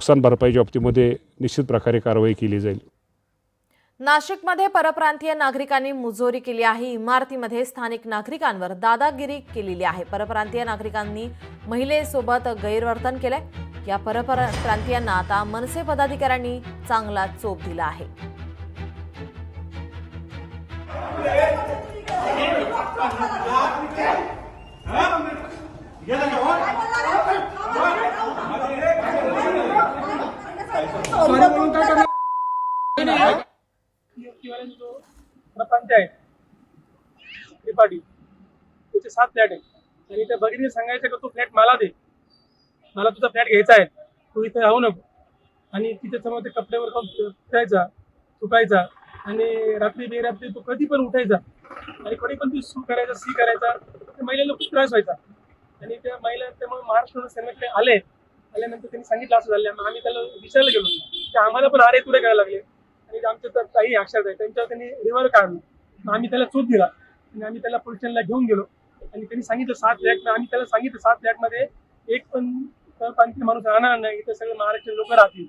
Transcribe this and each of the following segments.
नुकसान भरपाईच्या बाबतीमध्ये निश्चित प्रकारे कारवाई केली जाईल। नाशिकमध्ये परप्रांतीय नागरिकांनी मुजोरी केली आहे। इमारतीमध्ये स्थानिक नागरिकांवर दादागिरी केलेली आहे। परप्रांतीय नागरिकांनी महिलेसोबत गैरवर्तन केलंय। या परप्रांतीयांना आता मनसे पदाधिकाऱ्यांनी चांगला चोप दिला आहे। जो प्रपंच आहे त्रिपाठी त्याचे 7 फ्लॅट आहे आणि त्या भगिनीने सांगायचं की तू फ्लॅट मला दे, मला तुझा फ्लॅट घ्यायचा आहे, तू इथे राहू नको। आणि तिच्या समोर ते कपड्यावर फिरायचा, चुकायचा आणि रात्री बेरात्री तू कधी पण उठायचा आणि कधी पण तू सू करायचा, सी करायचा। त्या महिलेला खूप त्रास व्हायचा आणि त्या महिला त्यामुळे महाराष्ट्र सेनेकडे आल्यानंतर त्यांनी सांगितलं असं झालं। आम्ही त्याला विचारलं गेलो की आम्हाला पण अरे तुरे करायला लागले आणि आमच्या तर काही अक्षर आहे त्यांच्यावर त्यांनी रिव्हर काढलं। आम्ही त्याला चूप दिला आणि आम्ही त्याला पोलीस स्टेशनला घेऊन गेलो आणि त्यांनी सांगितलं 7 फ्लॅट, आम्ही त्याला सांगितलं 7 फ्लॅटमध्ये एक पण परप्रांतीय माणूस राहणार नाही, इथे सगळे महाराष्ट्रीयन लोक राहतील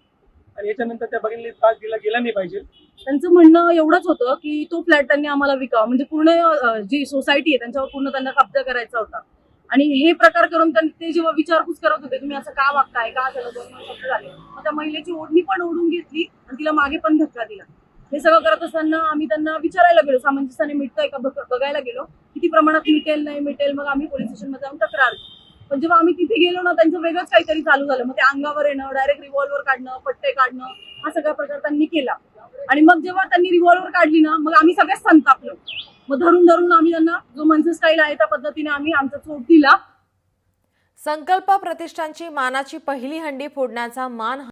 आणि याच्यानंतर त्या भगिनीला त्रास दिला गेला नाही पाहिजे। त्यांचं म्हणणं एवढंच होतं की तो फ्लॅट त्यांनी आम्हाला विकावा, म्हणजे पूर्ण जी सोसायटी आहे त्यांच्यावर पूर्ण त्यांना कब्जा करायचा होता। आणि हे प्रकार करून ते जेव्हा विचारपूस करत होते तुम्ही असं का वागताय, का झालं, 2 शब्द झाले, मग त्या महिलेची ओढणी पण ओढून घेतली आणि तिला मागे पण धक्का दिला। हे सगळं करत असताना आम्ही त्यांना विचारायला गेलो, सामंजस्याने मिटतंय का बघायला गेलो, किती प्रमाणात मिटेल नाही मिटेल, मग आम्ही पोलीस स्टेशनमध्ये जाऊन तक्रार केली। पण जेव्हा आम्ही तिथे गेलो ना त्यांचं वेगळंच काहीतरी चालू झालं। मग ते अंगावर येणं, डायरेक्ट रिव्हॉल्वर काढणं, पट्टे काढणं, हा सगळा प्रकार त्यांनी केला। आणि मग जेव्हा त्यांनी रिव्हॉल्वर काढली ना मग आम्ही सगळेच संतापलो। मग धरून आम्ही त्यांना जो मनसे स्टाईल आहे त्या पद्धतीने आम्ही आमचा चोप दिला। संकल्प प्रतिष्ठानची मानाची पहिली हंडी फोडण्याचा मान